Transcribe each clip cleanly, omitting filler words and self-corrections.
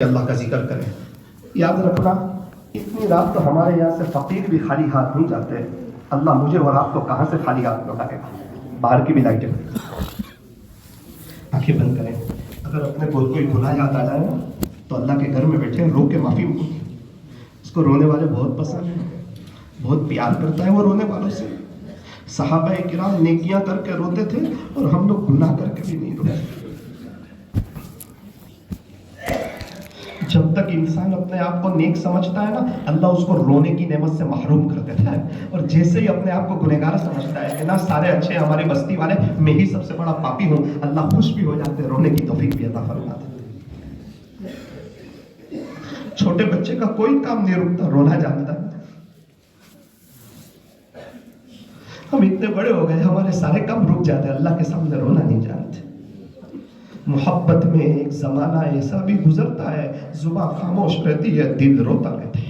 اللہ کا ذکر کریں. یاد رکھنا اتنی رات تو ہمارے یہاں سے فقیر بھی خالی ہاتھ نہیں جاتے. اللہ مجھے اور آپ کو کہاں سے خالی ہاتھ لوٹائے گا. باہر کی بھی لائٹیں آنکھیں بند کریں. اگر اپنے کوئی گناہ یاد آ جائے نا تو اللہ کے گھر میں بیٹھے رو کے معافی مانگیں. اس کو رونے والے بہت پسند ہیں, بہت پیار کرتا ہے وہ رونے والوں سے. صحابہ کرام نیکیاں کر کے روتے تھے اور ہم لوگ گناہ کر کے بھی نہیں روتے. جب تک انسان اپنے آپ کو نیک سمجھتا ہے نا اللہ اس کو رونے کی نعمت سے محروم کر دیتا ہے. اور جیسے ہی اپنے آپ کو گنہگار سمجھتا ہے کہ نا سارے اچھے ہمارے بستی والے, میں ہی سب سے بڑا پاپی ہوں, اللہ خوش بھی ہو جاتے ہیں, رونے کی توفیق بھی عطا فرماتے ہیں. چھوٹے بچے کا کوئی کام نہیں رکتا, رونا جانتا ہے. ہم اتنے بڑے ہو گئے ہمارے سارے کام رک جاتے ہیں, اللہ کے سامنے رونا نہیں جانتے. محبت میں ایک زمانہ ایسا بھی گزرتا ہے زباں خاموش رہتی ہے, دل روتا رہتا ہے.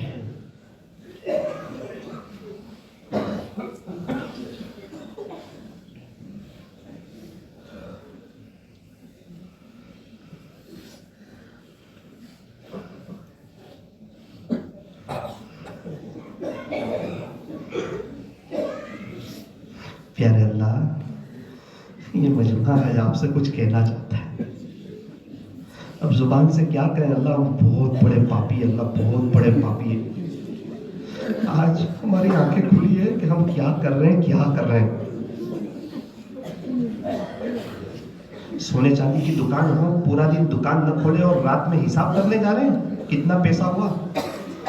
پیارے اللہ, یہ مجمع ہے آپ سے کچھ کہنا چاہتا ہے. اب زبان سے کیا کہیں اللہ, ہم بہت بڑے پاپی, اللہ بہت بڑے پاپی ہیں. آج ہماری آنکھیں کھلی ہے کہ ہم کیا کر رہے ہیں, کیا کر رہے ہیں. سونے چاندی کی دکان ہو, پورا دن دکان نہ کھولے اور رات میں حساب کرنے جا رہے ہیں کتنا پیسہ ہوا.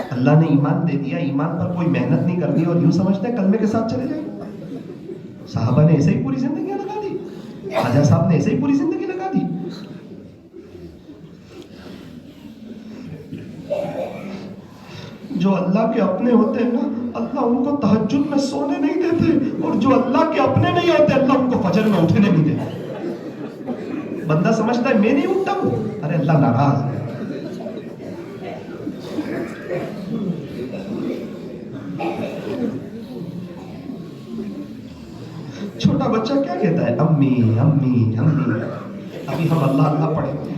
اللہ نے ایمان دے دیا, ایمان پر کوئی محنت نہیں کرنی اور یوں سمجھتے ہیں کلمے کے ساتھ چلے جائیں. صحابہ نے ایسے ہی پوری زندگی لگا دی, خواجہ صاحب نے ایسے ہی پوری زندگی لگا دی. جو اللہ کے اپنے ہوتے ہیں نا اللہ ان کو تہجد میں سونے نہیں دیتے, اور جو اللہ کے اپنے نہیں ہوتے اللہ ان کو فجر میں اٹھنے نہیں دیتے. بندہ سمجھتا ہے میں نہیں اٹھتا ہوں, ارے اللہ ناراض ہے. چھوٹا بچہ کیا کہتا ہے, امی امی امی. ابھی ہم اللہ اللہ پڑھیں گے,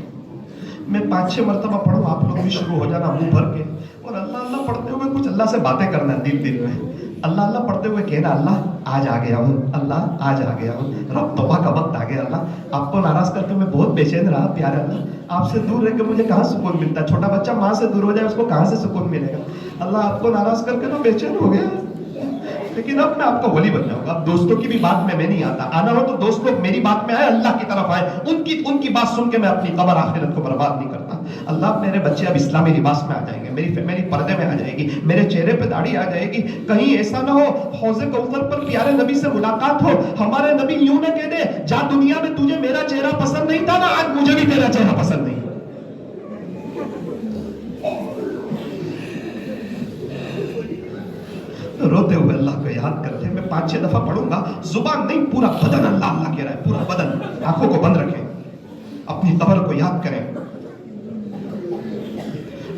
میں 5-6 مرتبہ پڑھوں, آپ لوگ بھی شروع ہو جانا منہ بھر کے, اور اللہ اللہ پڑھتے ہوئے کچھ اللہ سے باتیں کرنا دل دل میں. اللہ اللہ پڑھتے ہوئے کہنا اللہ آج آ گیا ہوں, اللہ آج آ گیا ہوں, رب توبہ کا وقت آ گیا. اللہ آپ کو ناراض کر کے میں بہت بے چین رہا پیارے اللہ, آپ سے دور رہ کے مجھے کہاں سکون ملتا ہے. چھوٹا بچہ ماں سے دور ہو جائے اس کو کہاں سے سکون ملے گا. اللہ آپ کو ناراض کر کے تو بے چین ہو گیا, لیکن اب میں آپ کا ولی بن جاؤں گا. اب دوستوں کی بھی بات میں نہیں آتا, آنا ہو تو دوست لوگ میری بات میں آئے, اللہ کی طرف آئے, ان کی بات سن کے میں اپنی قبر آخرت کو برباد نہیں کرتا. اللہ میرے بچے اب اسلامی لباس میں آ جائیں گے, میری فیملی پردے میں آ جائے گی, میرے چہرے پہ داڑھی آ جائے گی. کہیں ایسا نہ ہو حوض کوثر پر پیارے نبی سے ملاقات ہو, ہمارے نبی یوں نہ کہہ دے جا دنیا میں تجھے میرا چہرہ پسند نہیں تھا نا, آج مجھے بھی تیرا چہرہ پسند نہیں. روتے ہوئے اللہ کو یاد کرتے ہیں. میں 5-6 دفعہ پڑھوں گا, زبان نہیں پورا بدن اللہ اللہ کہہ رہا ہے, پورا بدن. آنکھوں کو بند رکھیں, اپنی قبر کو یاد کریں.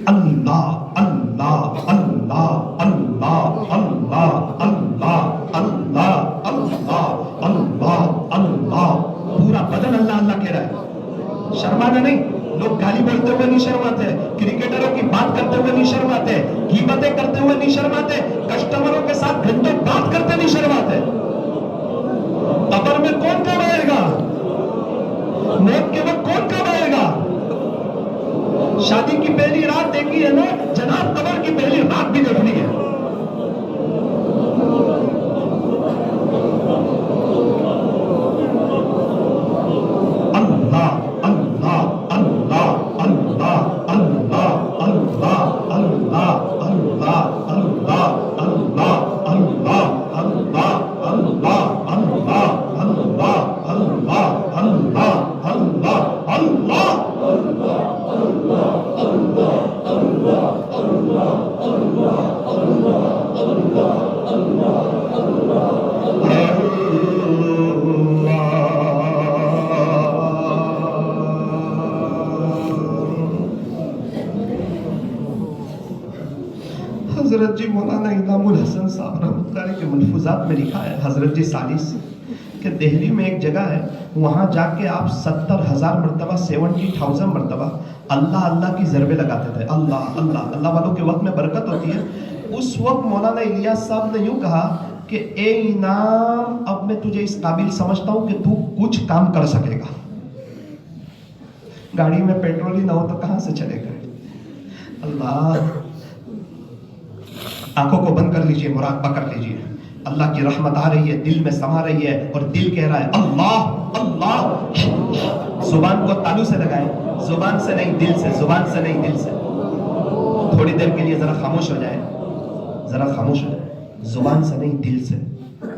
اللہ اللہ اللہ اللہ اللہ اللہ اللہ اللہ اللہ اللہ, پورا بدن اللہ اللہ کہہ رہا ہے. شرمانا نہیں. لوگ گالی بولتے ہوئے نہیں شرماتے, کرکٹروں کی بات کرتے ہوئے نہیں شرماتے, غیبتیں کرتے ہوئے نہیں شرماتے, کسٹمروں کے ساتھ گھنٹوں بات کرتے نہیں شرماتے. قبر میں کون کام آئے گا, موت کے وقت کون کام آئے گا. شادی کی پہلی رات دیکھی ہے نا جناب, قبر کی پہلی رات بھی دیکھنی ہے. حضرت جی مولانا انعام الحسن صاحب رحمۃ اللہ علیہ کے ملفوظات میں لکھا ہے, حضرت جی 40 کہ دہلی میں ایک جگہ ہے، وہاں جا کے آپ 70,000 مرتبہ 70,000 مرتبہ اللہ اللہ کی ضربیں لگاتے تھے. اللہ اللہ اللہ والوں کے وقت میں برکت ہوتی ہے. اس وقت مولانا الیاس صاحب نے یوں کہا کہ اے انعام، اب میں تجھے اس قابل سمجھتا ہوں کہ تو کچھ کام کر سکے گا. گاڑی میں پیٹرول ہی نہ ہو تو کہاں سے چلے گا؟ اللہ، آنکھوں کو بند کر لیجئے، مراقبہ کر لیجئے. اللہ کی رحمت آ رہی ہے، دل میں سما رہی ہے، اور دل کہہ رہا ہے اللہ اللہ. زبان کو تالو سے لگائیں، زبان سے نہیں دل سے، زبان سے نہیں دل سے. تھوڑی دیر کے لیے ذرا خاموش ہو جائے، ذرا خاموش ہو جائے. زبان سے نہیں دل سے.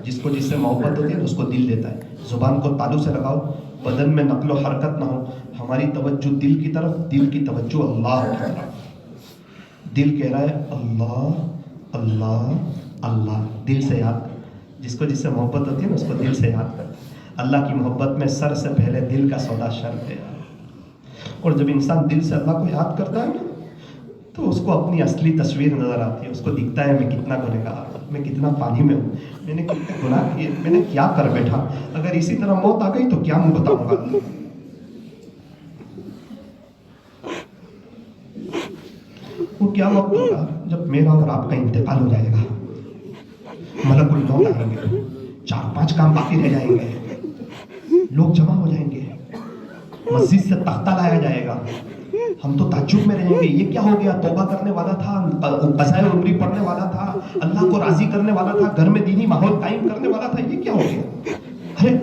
جس کو جس سے محبت ہوتی ہے اس کو دل دیتا ہے. زبان کو تالو سے لگاؤ، بدن میں نقل و حرکت نہ ہو، ہماری توجہ دل کی طرف، دل کی توجہ اللہ کی طرف. دل کہہ رہا ہے اللہ اللہ اللہ. دل سے یاد کر. جس کو جس سے محبت ہوتی ہے نا اس کو دل سے یاد کر. اللہ کی محبت میں سر سے پہلے دل کا سودا شرط ہے. اور جب انسان دل سے اللہ کو یاد کرتا ہے نا تو اس کو اپنی اصلی تصویر نظر آتی ہے. اس کو دکھتا ہے میں کتنا گنہگار ہوں، میں کتنا پانی میں ہوں، میں نے کتنے گناہ کیے، میں نے کیا کر بیٹھا. اگر اسی طرح موت آ گئی تو کیا میں بتاؤں گا. وہ کیا وقت ہوگا جب میرا اور آپ کا انتقال ہو جائے گا. ملک الموت آئیں گے، 4-5 کام باقی رہ جائیں گے، لوگ جمع ہو جائیں گے، مسجد سے تختہ لایا جائے گا. ہم تو تعجب میں رہیں گے، یہ کیا ہو گیا؟ توبہ کرنے والا تھا، قضائے عمری پڑھنے والا تھا، اللہ کو راضی کرنے والا تھا، گھر میں دینی ماحول قائم کرنے والا تھا، یہ کیا ہو گیا؟ ارے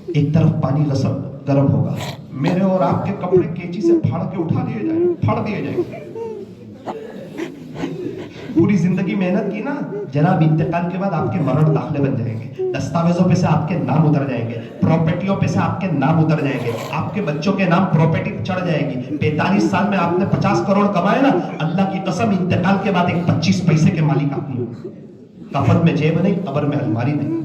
ایک طرف پانی غسل گرم ہوگا، میرے اور آپ کے کپڑے کینچی سے پھاڑ کے اٹھا دیے جائیں، پھاڑ دیے جائیں گے. پوری زندگی محنت کی نا، جناب انتقال کے بعد آپ کے مرڑ داخلے بن جائیں گے، دستاویزوں پہ سے آپ کے نام اتر جائیں گے، پراپرٹیوں پہ سے آپ کے نام اتر جائیں گے، آپ کے بچوں کے نام پراپرٹی چڑھ جائے گی. 45 سال میں آپ نے 50 کروڑ کمائے نا، اللہ کی قسم انتقال کے بعد ایک 25 پیسے کے مالک آپ نہیں ہوں. کفن میں جیب نہیں، قبر میں الماری نہیں.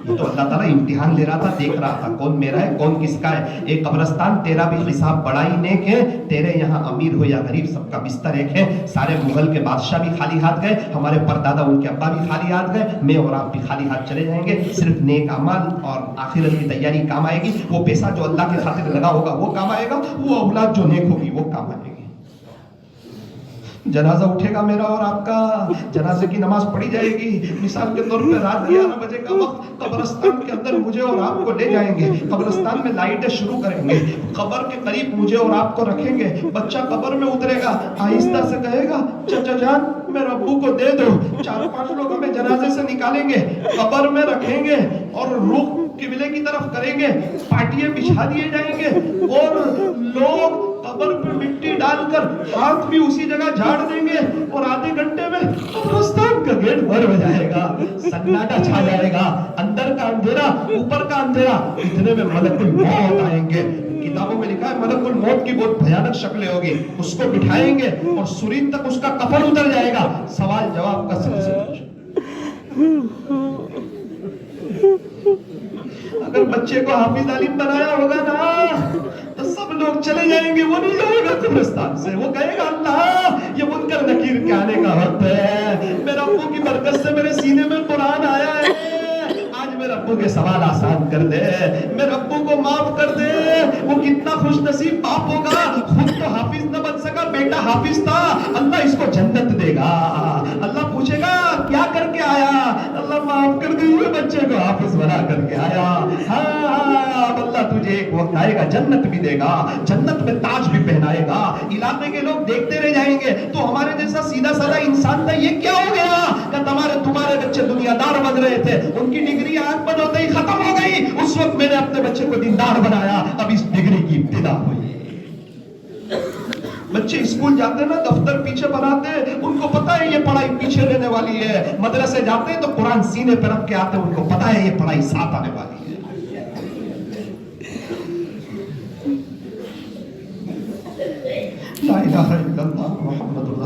یہ تو اللہ تعالیٰ امتحان لے رہا تھا، دیکھ رہا تھا کون میرا ہے کون کس کا ہے. ایک قبرستان تیرا بھی حساب بڑا ہی نیک ہے، تیرے یہاں امیر ہو یا غریب سب کا بستر ایک ہے. سارے مغل کے بادشاہ بھی خالی ہاتھ گئے، ہمارے پردادا ان کے ابا بھی خالی ہاتھ گئے، میں اور آپ بھی خالی ہاتھ چلے جائیں گے. صرف نیک اعمال اور آخرت کی تیاری کام آئے گی. وہ پیسہ جو اللہ کے خاطر لگا ہوگا وہ کام آئے گا، وہ اولاد جو نیک ہوگی وہ کام آئے گی. جنازہ اٹھے گا میرا اور آپ کا، جنازے کی نماز پڑھی جائے گی. مثال کے طور پہ رات 11 بجے کا وقت، قبرستان کے اندر مجھے اور آپ کو لے جائیں گے. قبرستان میں لائٹیں شروع کریں گے، قبر کے قریب مجھے اور آپ کو رکھیں گے. بچہ قبر میں اترے گا، آہستہ سے کہے گا چچا جان میرے ابو کو دے دو. 4-5 لوگ ہمیں جنازے سے نکالیں گے، قبر میں رکھیں گے اور رخ قبلے کی طرف کریں گے. پاٹیاں بچھا دیے جائیں گے اور لوگ قبر پہ مٹی ڈال کر ہاتھ بھی اسی جگہ جھاڑ دیں گے. اور آدھے گھنٹے میں قبرستان کا گیٹ بند ہو جائے گا، سناٹا چھا جائے گا، اندر کا اندھیرا اوپر کا اندھیرا. اتنے میں ملک الموت آئیں گے. کتابوں میں لکھا ہے ملک الموت کی بہت بھیانک شکلیں ہوگی. اس کو بٹھائیں گے اور سرین تک اس کا کفن اتر جائے گا. سوال جواب کا سلسلہ. اگر بچے کو حافظ عالم بنایا ہوگا نا تو سب لوگ چلے جائیں گے، وہ نہیں جائے گا قبرستان سے. وہ کہے گا اللہ یہ منکر نکیر کے آنے کا وقت ہے. میرے ابو کی برکت سے میرے سینے میں قرآن آیا ہے، آج میرے ابو کے سوال آسان کر دے، میرے ابو کو معاف کر دے. وہ کتنا خوش نصیب باپ ہوگا، خود تو حافظ نہ بن سکا، بیٹا حافظ تھا. اللہ اس کو جنت دے گا. اللہ پوچھے گا کیا کر کے آیا؟ اللہ معاف کر دیجیے، بچے کو حافظ بنا کر کے آیا. ہاں اب اللہ تجھے ایک وقت آئے گا جنت بھی دے گا، جنت میں تاج بھی پہنائے گا. علاقے کے لوگ دیکھتے رہ جائیں گے تو ہمارے جیسا سیدھا سادہ انسان تھا، یہ کیا ہو گیا کہ تمہارے بچے دنیا دار بن رہے تھے، ان کی ڈگری آنکھ بند ہوتے ہی ختم ہو گئی. اس وقت میں نے اپنے بچے کو دیندار بنایا، اب اس ڈگری کی ابتدا ہوئی. بچے اسکول جاتے ہیں نا، دفتر پیچھے بناتے ہیں، ان کو پتا ہے یہ پڑھائی پیچھے رہنے والی ہے. مدرسے جاتے ہیں تو قرآن سینے پہ رکھ کے آتے ہیں، ان کو پتا ہے یہ پڑھائی ساتھ آنے والی ہے. لا الہ الا اللہ محمد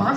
5,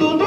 2-2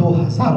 2000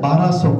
1200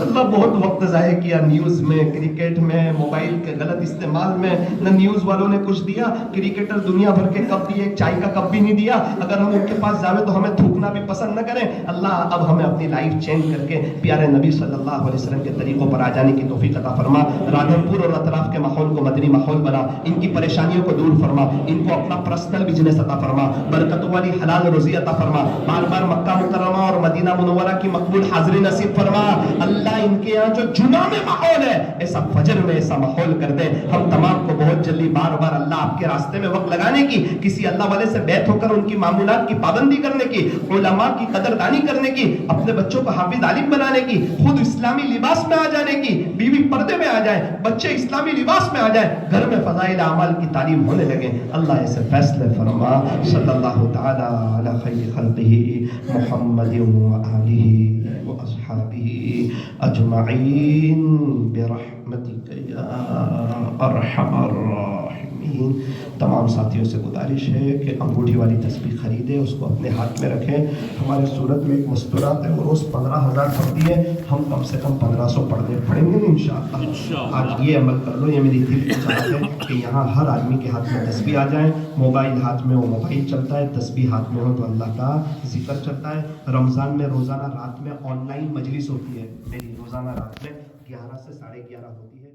اللہ بہت وقت ضائع کیا نیوز میں، کرکٹ میں، موبائل کے غلط استعمال میں. نہ نیوز والوں نے کچھ دیا، کرکٹر دنیا بھر کے کپ دیے، ایک چائے کا کپ بھی نہیں دیا. اگر ہم ان کے پاس جاوے تو ہمیں تھوکنا بھی پسند نہ کریں. اللہ اب ہمیں اپنی لائف چینج کر کے پیارے نبی صلی اللہ علیہ وسلم کے طریقوں پر آ جانے کی توفیق عطا فرما. رادھنپور اور اطراف کے ماحول کو مدنی ماحول بنا، ان کی پریشانیوں کو دور فرما، ان کو اپنا پرسنل بزنس عطا فرما، برکتوں والی حلال روزی عطا فرما. بار بار مکہ مکرمہ اور مدینہ منورہ کی مقبول حاضری نصیب فرما. اللہ ان کے یہاں جو جمعہ میں ماحول ہے ایسا فجر میں ایسا ماحول کر دے. ہم تمام کو بہت جلدی بار بار اللہ آپ کے راستے میں وقت لگانے کی، کسی اللہ والے سے بیعت ہو کر ان کی معمولات کی پابندی کرنے کی، علماء کی قدردانی کرنے کی، اپنے بچوں کو حافظ عالم بنانے کی، خود اسلامی لباس میں آ جانے کی، بیوی پردے میں آ جائے، بچے اسلامی لباس میں آ جائے، گھر میں فضائل اعمال کی تعلیم ہونے لگے. اللہ ایسے فیصلے فرما. صلی اللہ تعالی علی خیر خلقہ محمد و آلہ و اصحابہ اجمعین برحمتک یا ارحم الراحمین. تمام ساتھیوں سے گزارش ہے کہ انگوٹھی والی تسبیح خریدے، اس کو اپنے ہاتھ میں رکھیں. ہمارے صورت میں ایک مستورات ہے، وہ روز 15,000 پڑھتی ہے، ہم کم سے کم 1500 پڑھیں گے انشاءاللہ. آج یہ عمل کر لو. یہ میری دل کی چاہت ہے کہ یہاں ہر آدمی کے ہاتھ میں تسبیح آ جائیں. موبائل ہاتھ میں ہو موبائل چلتا ہے، تسبیح ہاتھ میں ہو تو اللہ کا ذکر چلتا ہے. رمضان میں روزانہ رات میں آن لائن مجلس ہوتی ہے، میری روزانہ رات میں 11 سے 11:30 ہوتی ہے.